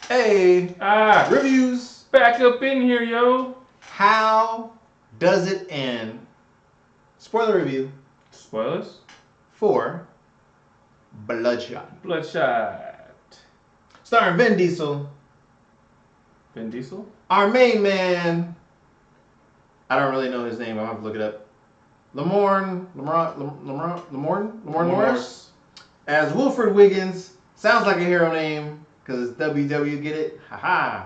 Hey, reviews. Back up in here, yo. How does it end? Spoiler review Spoilers. for Bloodshot. Bloodshot. Starring Vin Diesel. Vin Diesel? Our main man. I don't really know his name. I'll have to look it up. Lamorne Morris. As Wilfred Wiggins. Sounds like a hero name because it's WW, get it? Haha.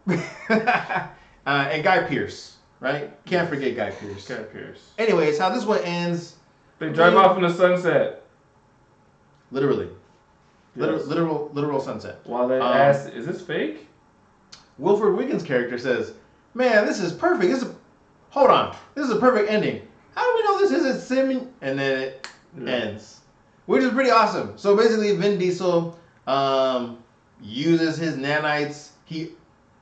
And Guy Pearce, right? Can't forget Guy Pearce. Guy Pearce. Anyways, how this one ends. They drive off in the sunset. Literally. Yes. Literal sunset. While they ask, is this fake? Wilfred Wiggins' character says, man, this is perfect. Hold on. This is a perfect ending. How do we know this isn't sim? And then it ends. Which is pretty awesome. So basically, Vin Diesel uses his nanites. He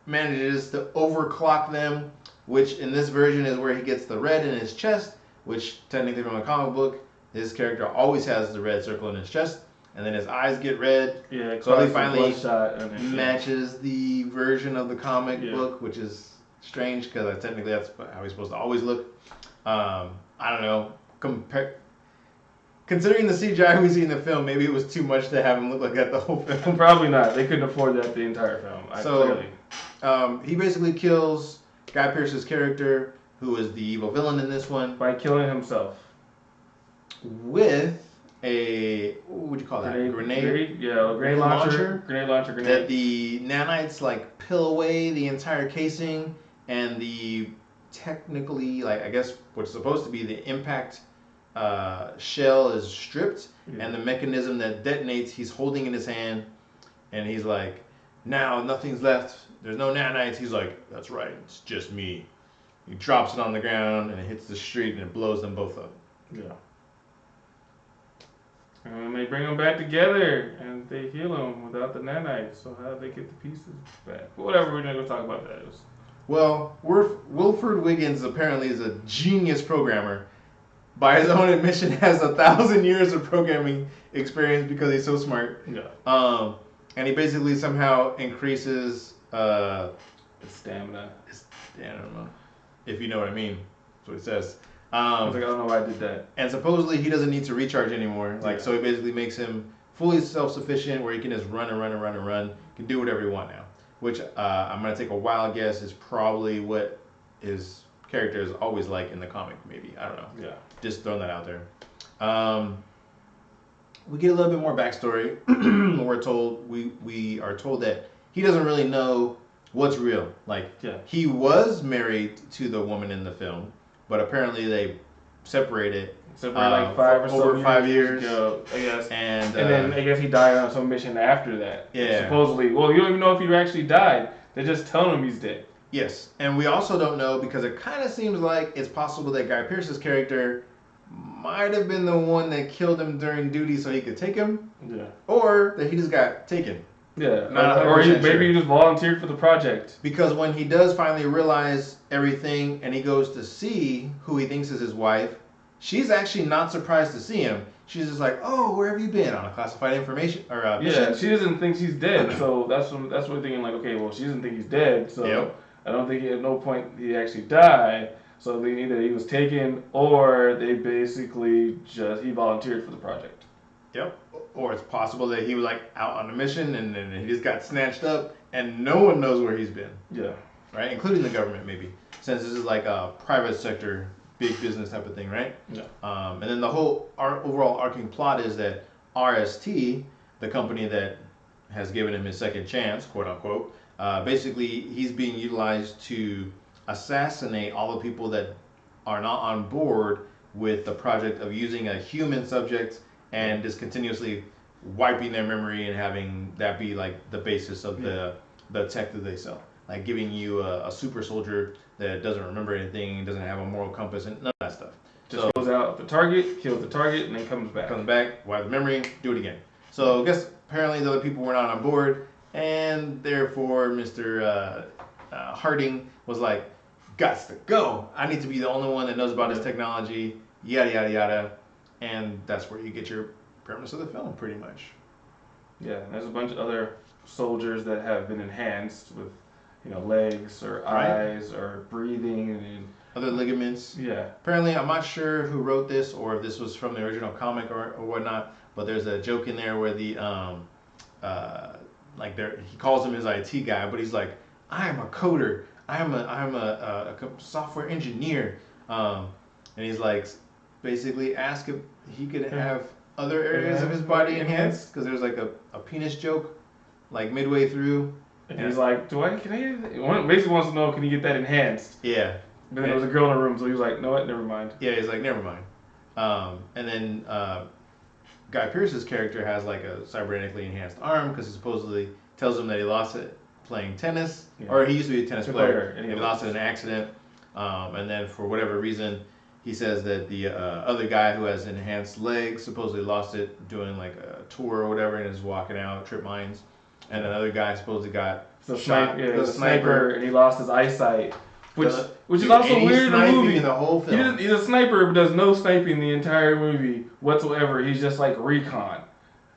manages to overclock them, which in this version is where he gets the red in his chest, which technically from a comic book, his character always has the red circle in his chest, and then his eyes get red. Yeah, so he finally Bloodshot matches the version of the comic book, which is strange because technically that's how he's supposed to always look. I don't know. Considering the CGI we see in the film, maybe it was too much to have him look like that the whole film. Probably not. They couldn't afford that the entire film. Clearly. He basically kills Guy Pearce's character, who is the evil villain in this one. By killing himself. With a, what would you call that? Grenade? Yeah, a grenade launcher. Grenade launcher. That the nanites peel away the entire casing, and the technically, I guess what's supposed to be the impact shell is stripped, and the mechanism that detonates he's holding in his hand, and he's like, now nothing's left, there's no nanites. He's like, that's right, it's just me. He drops it on the ground and it hits the street and it blows them both up. Yeah. And they bring them back together and they heal them without the nanites. So how do they get the pieces back? But whatever, we're not going to talk about that. Well, Wilfred Wiggins apparently is a genius programmer. By his own admission, has 1,000 years of programming experience because he's so smart. Yeah. And he basically somehow increases his stamina. If you know what I mean. That's what it says. I was like, I don't know why I did that. And supposedly he doesn't need to recharge anymore. So he basically makes him fully self-sufficient, where he can just run. He can do whatever he wants now. Which I'm gonna take a wild guess is probably what his character is always like in the comic, maybe. I don't know. Yeah. Just throwing that out there. We get a little bit more backstory. We are told that he doesn't really know what's real. He was married to the woman in the film, but apparently they separated. Over 5 years ago, I guess. And then I guess he died on some mission after that. Yeah. Supposedly. Well, you don't even know if he actually died. They're just telling him he's dead. Yes, and we also don't know because it kind of seems like it's possible that Guy Pearce's character might have been the one that killed him during duty so he could take him. Yeah. Or that he just got taken. Yeah. Or maybe he just volunteered for the project. Because when he does finally realize everything and he goes to see who he thinks is his wife, she's actually not surprised to see him. She's just like, oh, where have you been? On a classified information or mission? Yeah, she doesn't think she's dead. So that's what we're thinking, like, okay, well, she doesn't think he's dead. So I don't think at no point he actually died. So either he was taken or they basically he volunteered for the project. Yep. Or it's possible that he was out on a mission and then he just got snatched up and no one knows where he's been. Yeah. Right? Including the government, maybe. Since this is a private sector, big business type of thing, right? Yeah. And then the whole overall arcing plot is that RST, the company that has given him his second chance, quote unquote, basically he's being utilized to assassinate all the people that are not on board with the project of using a human subject and just continuously wiping their memory and having that be the basis of the tech that they sell. Giving you a super soldier that doesn't remember anything, doesn't have a moral compass, and none of that stuff. Just goes out the target, kills the target, and then comes back. Wipe the memory, do it again. So I guess apparently the other people were not on board, and therefore Mr. Harding was like, "Gots to go. I need to be the only one that knows about this technology." Yada yada yada, and that's where you get your premise of the film, pretty much. Yeah, and there's a bunch of other soldiers that have been enhanced with, legs or eyes or breathing and other ligaments. Yeah. Apparently, I'm not sure who wrote this or if this was from the original comic or whatnot, but there's a joke in there where the he calls him his IT guy, but he's like, I am a coder. I'm a software engineer. And he's like, basically ask if he could have other areas of his body enhanced, because there's like a penis joke like midway through. And he's like, basically wants to know, can you get that enhanced? Yeah. But then there was a girl in the room, so he was like, no, what? Never mind. Yeah, he's like, never mind. And then Guy Pearce's character has like a cybernetically enhanced arm because he supposedly tells him that he lost it playing tennis, or he used to be a tennis player, and he lost it in an accident. And then for whatever reason, he says that the other guy who has enhanced legs supposedly lost it doing like a tour or whatever and is walking out, trip mines. And another guy supposedly got shot. The sniper, and he lost his eyesight. Which is also weird in the movie. In the whole film. He's a sniper, but does no sniping the entire movie whatsoever. He's just like recon.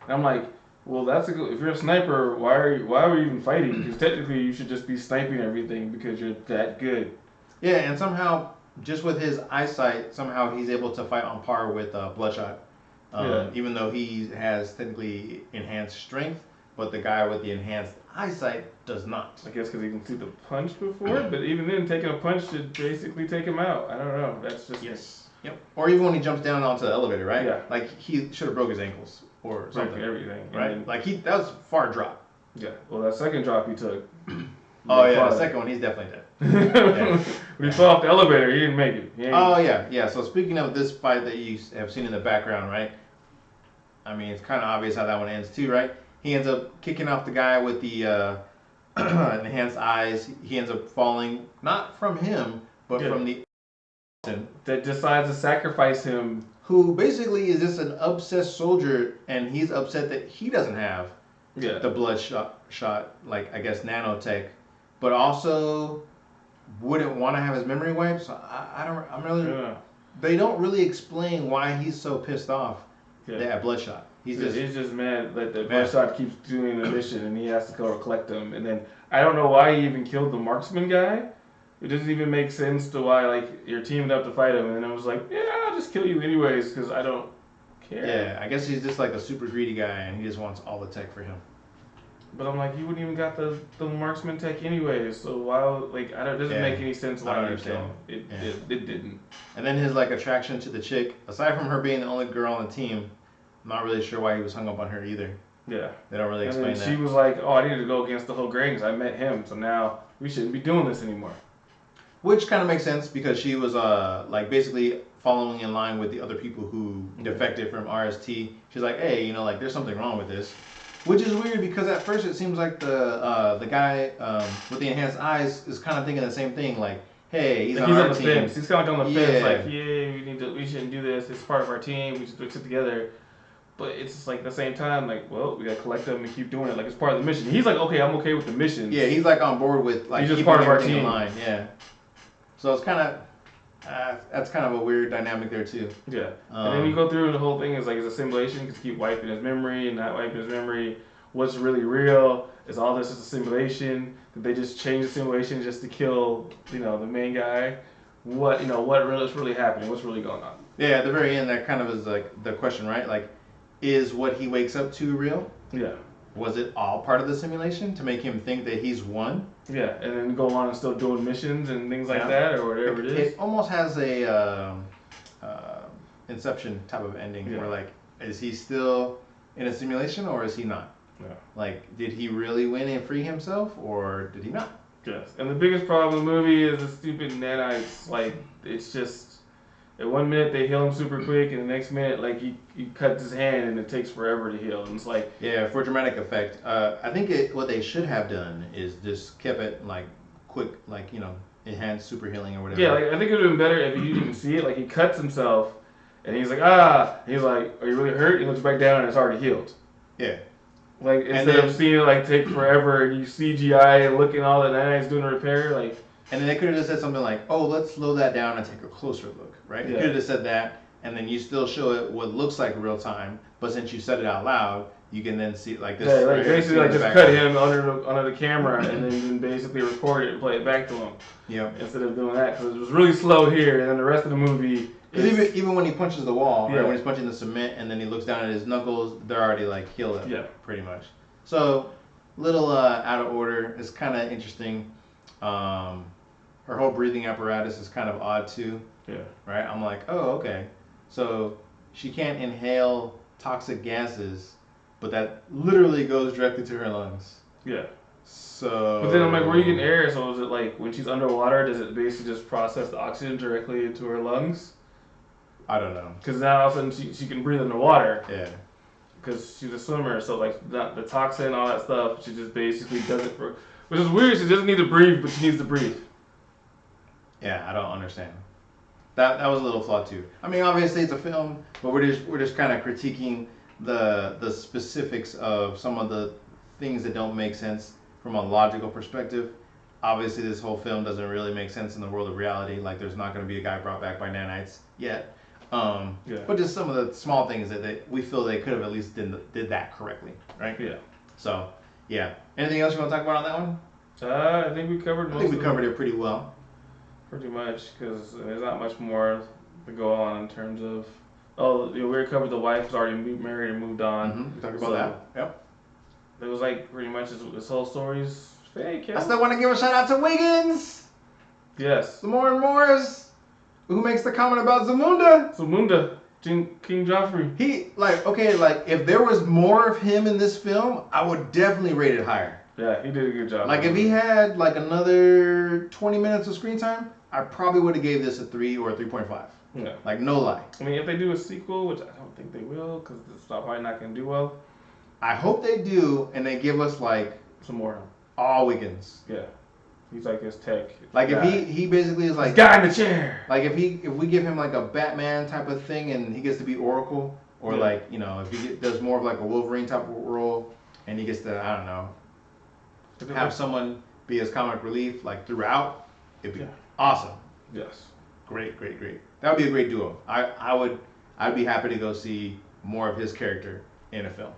And I'm like, well, if you're a sniper, why are you even fighting? Because technically you should just be sniping everything because you're that good. Yeah, and somehow, just with his eyesight, somehow he's able to fight on par with Bloodshot. Even though he has technically enhanced strength, but the guy with the enhanced eyesight does not. I guess because he can see the punch before, but even then, taking a punch should basically take him out. I don't know. That's just Yep. Or even when he jumps down onto the elevator, right? Yeah. Like he should have broke his ankles or something. Everything, right? Like that was far drop. Yeah. Well, that second drop he took. The second one, he's definitely dead. When he fell off the elevator, he didn't make it. Yeah. So speaking of this fight that you have seen in the background, right? I mean, it's kind of obvious how that one ends too, right? He ends up kicking off the guy with the enhanced eyes. He ends up falling, not from him, but from the that decides to sacrifice him. Who basically is just an obsessed soldier, and he's upset that he doesn't have the Bloodshot, like I guess nanotech, but also wouldn't want to have his memory wiped. So I'm really. They don't really explain why he's so pissed off at Bloodshot. He's just mad that the Bloodshot keeps doing the mission and he has to go collect them. And then I don't know why he even killed the marksman guy. It doesn't even make sense to why you're teamed up to fight him. And then I was like, I'll just kill you anyways because I don't care. Yeah, I guess he's just like a super greedy guy and he just wants all the tech for him. But I'm like, you wouldn't even got the marksman tech anyways. So why it doesn't make any sense why you kill him. It didn't. And then his attraction to the chick, aside from her being the only girl on the team. I'm not really sure why he was hung up on her either. Yeah. They don't really explain that. She was like, I needed to go against the whole grain because I met him, so now we shouldn't be doing this anymore. Which kind of makes sense because she was basically following in line with the other people who defected from RST. She's like, hey, there's something wrong with this. Which is weird because at first it seems like the guy with the enhanced eyes is kind of thinking the same thing. Like, hey, he's on our the team. fence. He's kind of on the fence. Like, we shouldn't do this. It's part of our team. We should sit together. But it's just at the same time, we gotta collect them and keep doing it. It's part of the mission. He's like, okay, I'm okay with the mission. Yeah, he's on board with he's just part of our team. In line. Yeah. So it's kind of that's kind of a weird dynamic there too. Yeah. And then you go through and the whole thing is it's a simulation because keep wiping his memory and not wiping his memory. What's really real is all this is a simulation. Did they just change the simulation just to kill the main guy? What is really happening? What's really going on? Yeah, at the very end, that kind of is the question, right? Is what he wakes up to real? Yeah. Was it all part of the simulation to make him think that he's won? Yeah, and then go on and still doing missions and things like that, or whatever it is. It almost has a Inception type of ending where is he still in a simulation or is he not? Yeah. Did he really win and free himself or did he not? Yes. And the biggest problem in the movie is the stupid nanites. It's just. At 1 minute they heal him super quick, and the next minute he cuts his hand and it takes forever to heal. And it's for dramatic effect. I think what they should have done is just kept it quick, enhanced super healing or whatever. Yeah, I think it would have been better if you didn't see it. He cuts himself, and he's like, ah. He's like, are you really hurt? He looks back down and it's already healed. Yeah. Instead of seeing it take forever and you CGI and looking all the nanites doing a repair, And then they could have just said something like, oh, let's slow that down and take a closer look, right? Yeah. You could have just said that, and then you still show it what looks like real time, but since you said it out loud, you can then see like this. Yeah, like right basically like just cut him under the camera and then basically record it and play it back to him. Yep. Instead of doing that, because it was really slow here, and then the rest of the movie. Even when he punches the wall, right, when he's punching the cement, and then he looks down at his knuckles, they're already like healed up. Yeah. Pretty much. So, little out of order. It's kind of interesting. Her whole breathing apparatus is kind of odd too. Yeah. Right. I'm like, oh, okay. So she can't inhale toxic gases, but that literally goes directly to her lungs. Yeah. So. But then I'm like, where are you getting air? So is it like when she's underwater, does it basically just process the oxygen directly into her lungs? I don't know. Because now all of a sudden she can breathe in the water. Yeah. Because she's a swimmer, so like the toxin, all that stuff, she just basically does it for. Which is weird. She doesn't need to breathe, but she needs to breathe. Yeah, I don't understand. That was a little flawed too. I mean, obviously it's a film, but we're just kind of critiquing the specifics of some of the things that don't make sense from a logical perspective. Obviously, this whole film doesn't really make sense in the world of reality. Like, there's not going to be a guy brought back by nanites yet. But just some of the small things that we feel they could have at least did that correctly, right? Yeah. So, yeah. Anything else you want to talk about on that one? I think we covered most. I think we covered it pretty well. Pretty much, because there's not much more to go on in terms of. Oh, we already covered the wife was already married and moved on. Mm-hmm. We talked about that. Yep. It was like pretty much this whole story's fake. I still want to give a shout out to Wiggins. Yes. Zamora Morris, who makes the comment about Zamunda. Zamunda, King Joffrey. He if there was more of him in this film, I would definitely rate it higher. Yeah, he did a good job. Like if he had like another 20 minutes of screen time, I probably would have gave this a 3 or a 3.5. Yeah. Like no lie. I mean, if they do a sequel, which I don't think they will, because it's probably not gonna do well. I hope they do, and they give us like some more. All Wiggins. Yeah. He's like his tech. Like guy. If he basically is like his guy in the chair. Like if we give him like a Batman type of thing, and he gets to be Oracle, or like if he does more of like a Wolverine type of role, and he gets to I don't know. Have someone be his comic relief like throughout, it'd be awesome. Yes. Great. That would be a great duo. I'd be happy to go see more of his character in a film.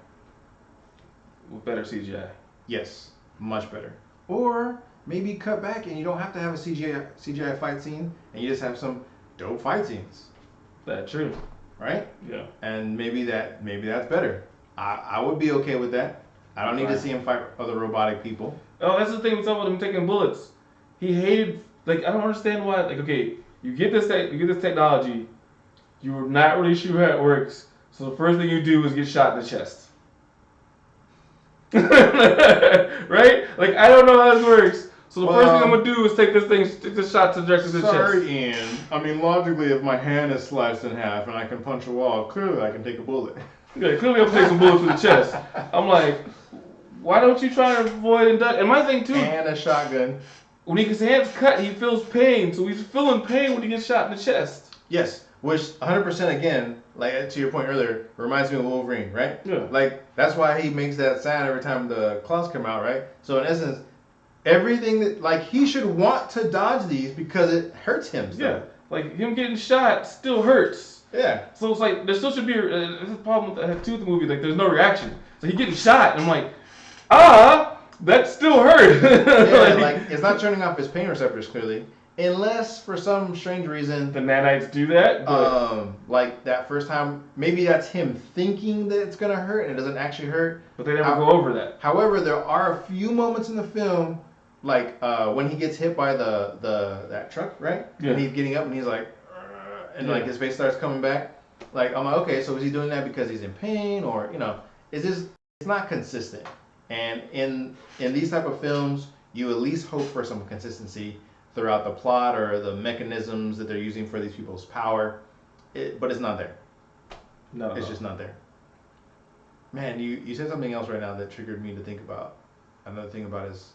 With better CGI. Yes, much better. Or maybe cut back and you don't have to have a CGI fight scene and you just have some dope fight scenes. That's true. Right? Yeah. And maybe that's better. I would be okay with that. I don't need to see him fight other robotic people. Oh, that's the thing with him taking bullets. He hated, like, I don't understand why, like, okay, you get this technology, you're not really sure how it works, so the first thing you do is get shot in the chest. Right? Like, I don't know how this works. So the first thing I'm going to do is take this shot directly to the chest. Sorry, Ian. I mean, logically, if my hand is sliced in half and I can punch a wall, clearly I can take a bullet. Yeah, clearly I'm taking some bullets to the chest. I'm like, why don't you try to avoid and duck? And my thing too. And a shotgun. When his hand's cut, he feels pain. So he's feeling pain when he gets shot in the chest. Yes, which 100% again, like to your point earlier, reminds me of Wolverine, right? Yeah. Like that's why he makes that sound every time the claws come out, right? So in essence, everything that like he should want to dodge these because it hurts him. So. Yeah. Like him getting shot still hurts. Yeah. So it's like there still should be there's a problem with the movie. Like there's no reaction. So he getting shot, and I'm like, that still hurt. Yeah, like it's not turning off his pain receptors clearly, unless for some strange reason the nanites do that. But, like that first time, maybe that's him thinking that it's gonna hurt and it doesn't actually hurt. But they never go over that. However, there are a few moments in the film, like when he gets hit by that truck, right? Yeah. And he's getting up and he's like. And like his face starts coming back, like I'm like, okay, so is he doing that because he's in pain, or it's not consistent. And in these type of films, you at least hope for some consistency throughout the plot or the mechanisms that they're using for these people's power, but it's not there. No, it's just not there. Man, you said something else right now that triggered me to think about another thing about his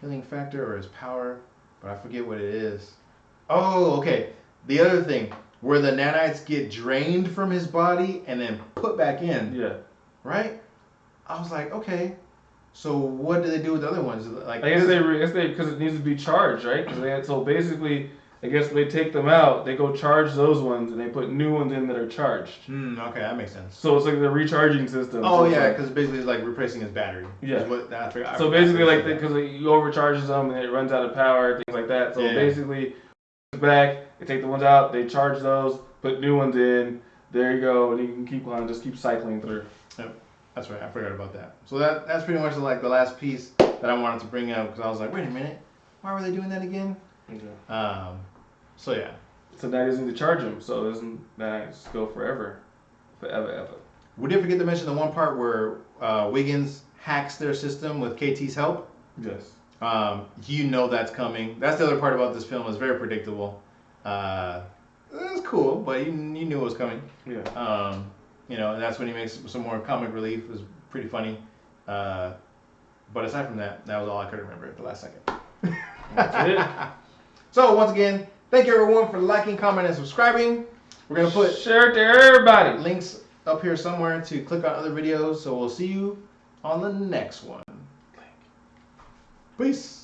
healing factor or his power, but I forget what it is. Oh, okay. The other thing. Where the nanites get drained from his body and then put back in. Yeah. Right? I was like, okay. So what do they do with the other ones? Like I guess they because it needs to be charged, right? So basically, I guess when they take them out, they go charge those ones and they put new ones in that are charged. Okay, that makes sense. So it's like the recharging system. Oh so yeah, because basically it's like replacing his battery. Yeah. So basically, like because you overcharges them and it runs out of power, things like that. So basically, back they take the ones out, they charge those, put new ones in. There you go, and you can keep on, just keep cycling through. Yep, that's right. I forgot about that. So that's pretty much like the last piece that I wanted to bring up because I was like, wait a minute, why were they doing that again? Okay. So yeah. So now he doesn't need to charge them. So doesn't that just go forever, ever? We did forget to mention the one part where Wiggins hacks their system with KT's help. Yes. You know that's coming. That's the other part about this film. It's very predictable. It's cool, but you knew it was coming. Yeah. And that's when he makes some more comic relief. It was pretty funny. But aside from that, that was all I could remember at the last second. That's it. So once again, thank you everyone for liking, commenting, and subscribing. We're gonna put share it to everybody. Links up here somewhere to click on other videos. So we'll see you on the next one. Peace.